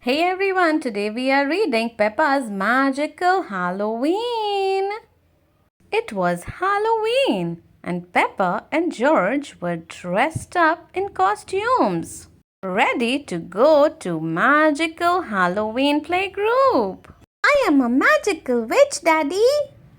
Hey everyone, today we are reading Peppa's Magical Halloween. It was Halloween and Peppa and George were dressed up in costumes, ready to go to Magical Halloween playgroup. I am a magical witch, Daddy,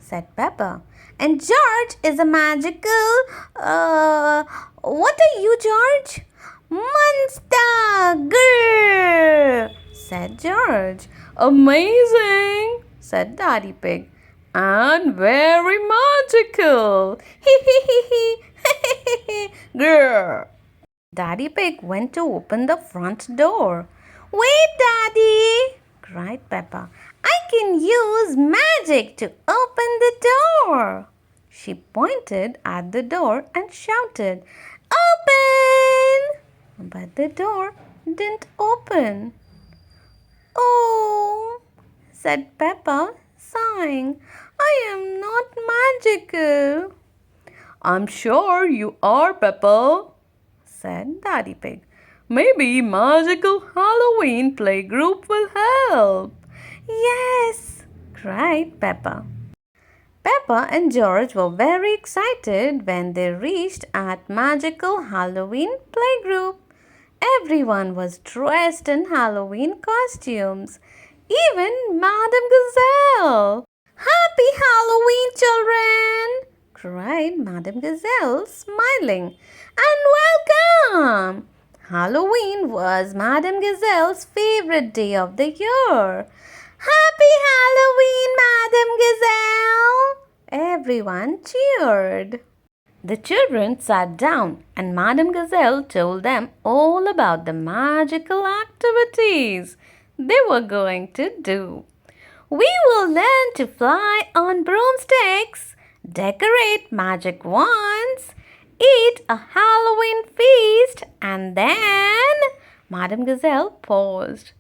said Peppa. And George is a magical. What are you, George? Monster girl, said George. Amazing, said Daddy Pig. And very magical. Hee hee hee hee. Grr. Daddy Pig went to open the front door. Wait, Daddy, cried Peppa. I can use magic to open the door. She pointed at the door and shouted, Open! But the door didn't open. Oh, said Peppa, sighing. I am not magical. I'm sure you are, Peppa, said Daddy Pig. Maybe magical Halloween playgroup will help. Yes, cried Peppa. Peppa and George were very excited when they reached at magical Halloween playgroup. Everyone was dressed in Halloween costumes, even Madame Gazelle. Happy Halloween, children! Cried Madame Gazelle, smiling. And welcome! Halloween was Madame Gazelle's favorite day of the year. Happy Halloween, Madame Gazelle! Everyone cheered. The children sat down and Madame Gazelle told them all about the magical activities they were going to do. We will learn to fly on broomsticks, decorate magic wands, eat a Halloween feast, and then Madame Gazelle paused.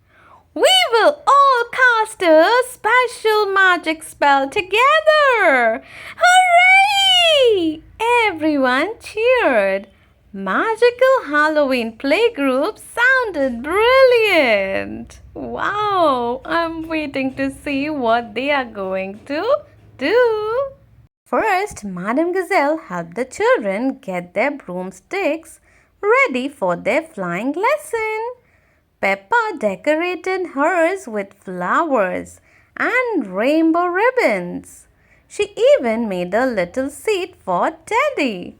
We will all cast a special magic spell together! Hooray! Everyone cheered. Magical Halloween playgroup sounded brilliant. Wow, I'm waiting to see what they are going to do. First, Madame Gazelle helped the children get their broomsticks ready for their flying lesson. Peppa decorated hers with flowers and rainbow ribbons. She even made a little seat for Teddy.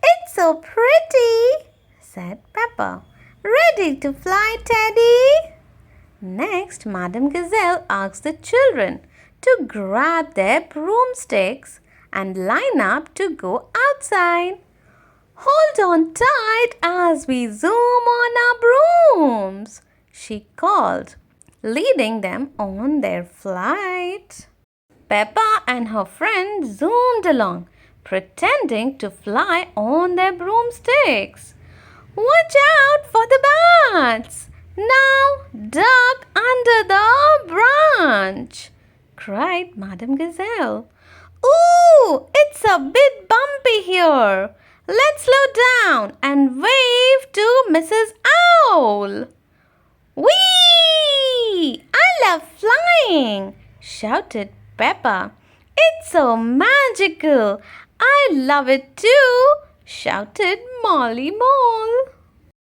It's so pretty, said Peppa. Ready to fly, Teddy? Next, Madame Gazelle asked the children to grab their broomsticks and line up to go outside. Hold on tight as we zoom on our brooms, she called, leading them on their flight. Peppa and her friend zoomed along, pretending to fly on their broomsticks. Watch out for the bats! Now duck under the branch, cried Madame Gazelle. Ooh, it's a bit bumpy here. Let's slow down and wave to Mrs. Owl. Whee! I love flying, shouted Peppa. It's so magical. I love it too, shouted Molly Mole.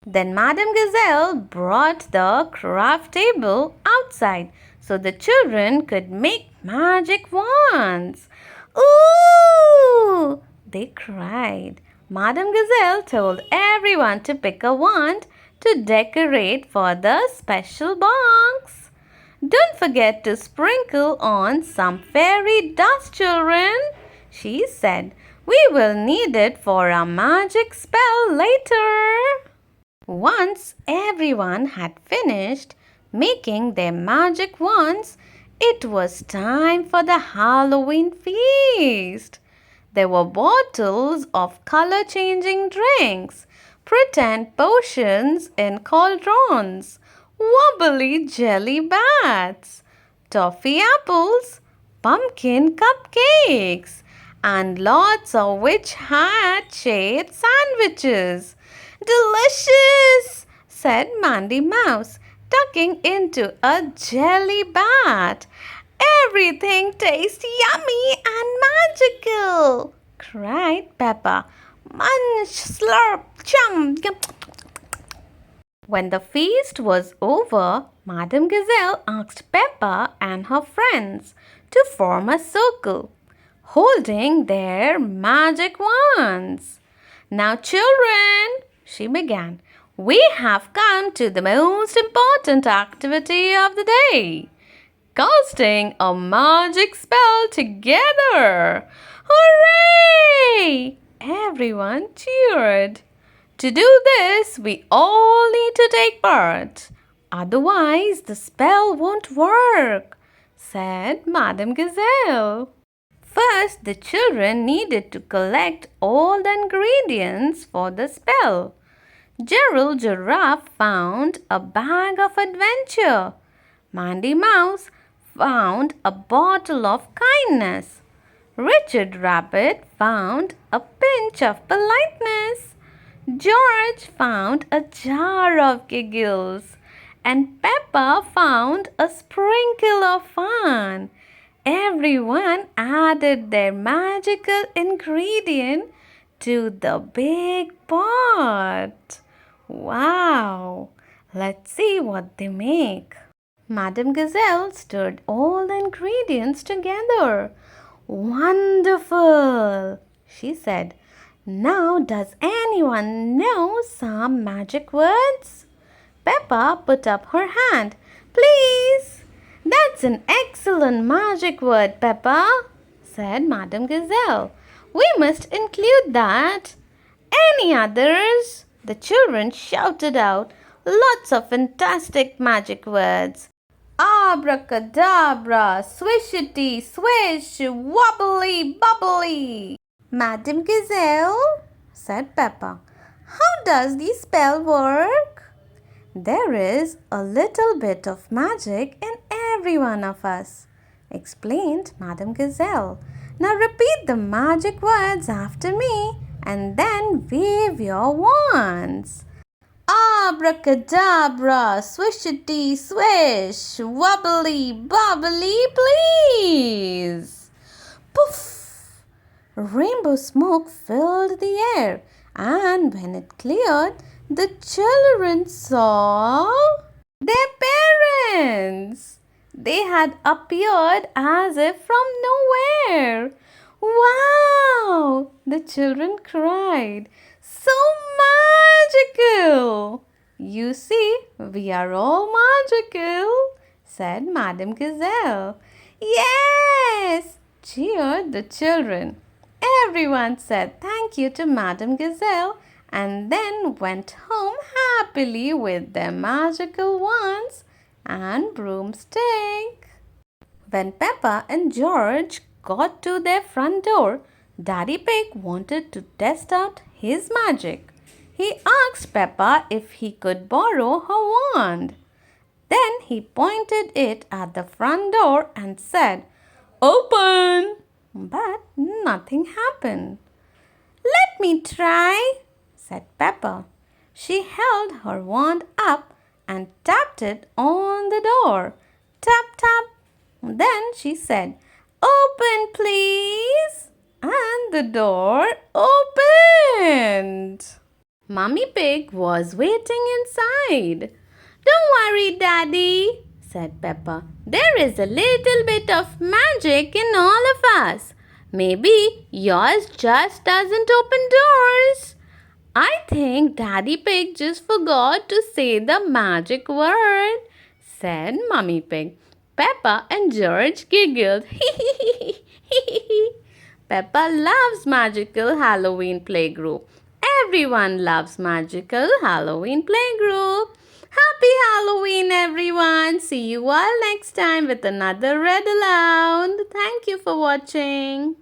Then Madame Gazelle brought the craft table outside so the children could make magic wands. Ooh! They cried. Madame Gazelle told everyone to pick a wand to decorate for the special box. Don't forget to sprinkle on some fairy dust, children, she said. We will need it for our magic spell later. Once everyone had finished making their magic wands, it was time for the Halloween feast. There were bottles of color-changing drinks, pretend potions in cauldrons, wobbly jelly bats, toffee apples, pumpkin cupcakes, and lots of witch hat-shaped sandwiches. Delicious, said Mandy Mouse. tucking into a jelly bat. Everything tastes yummy and magical, cried Peppa. Munch, slurp, chum. When the feast was over, Madame Gazelle asked Peppa and her friends to form a circle, holding their magic wands. Now, children, she began, we have come to the most important activity of the day, casting a magic spell together. Hooray! Everyone cheered. To do this, we all need to take part. Otherwise, the spell won't work, said Madame Gazelle. First, the children needed to collect all the ingredients for the spell. Gerald Giraffe found a bag of adventure. Mandy Mouse found a bottle of kindness. Richard Rabbit found a pinch of politeness. George found a jar of giggles. And Peppa found a sprinkle of fun. Everyone added their magical ingredient to the big pot. Wow! Let's see what they make. Madame Gazelle stirred all the ingredients together. Wonderful, she said. Now, does anyone know some magic words? Peppa put up her hand. Please. That's an excellent magic word, Peppa, said Madame Gazelle. We must include that. Any others? The children shouted out lots of fantastic magic words. Abracadabra, swishity, swish, wobbly, bubbly. Madame Gazelle, said Peppa, how does the spell work? There is a little bit of magic in every one of us, explained Madame Gazelle. Now repeat the magic words after me and then wave your wands. Abracadabra, swishity swish, wobbly bobbly please. Poof! Rainbow smoke filled the air, and when it cleared, the children saw their parents. They had appeared as if from nowhere. Wow! The children cried. So magical! You see, we are all magical, said Madame Gazelle. Yes! Cheered the children. Everyone said thank you to Madame Gazelle and then went home happily with their magical wands and broomstick. When Peppa and George got to their front door, Daddy Pig wanted to test out his magic. He asked Peppa if he could borrow her wand. Then he pointed it at the front door and said, "Open!" But nothing happened. "Let me try," said Peppa. She held her wand up and tapped it on the door. Tap, tap. Then she said, "Open, please." And the door opened. Mummy Pig was waiting inside. "Don't worry, Daddy," said Peppa. "There is a little bit of magic in all of us. Maybe yours just doesn't open doors." "I think Daddy Pig just forgot to say the magic word," said Mummy Pig. Peppa and George giggled. Peppa loves magical Halloween playgroup. Everyone loves magical Halloween playgroup. Happy Halloween, everyone. See you all next time with another Read Aloud. Thank you for watching.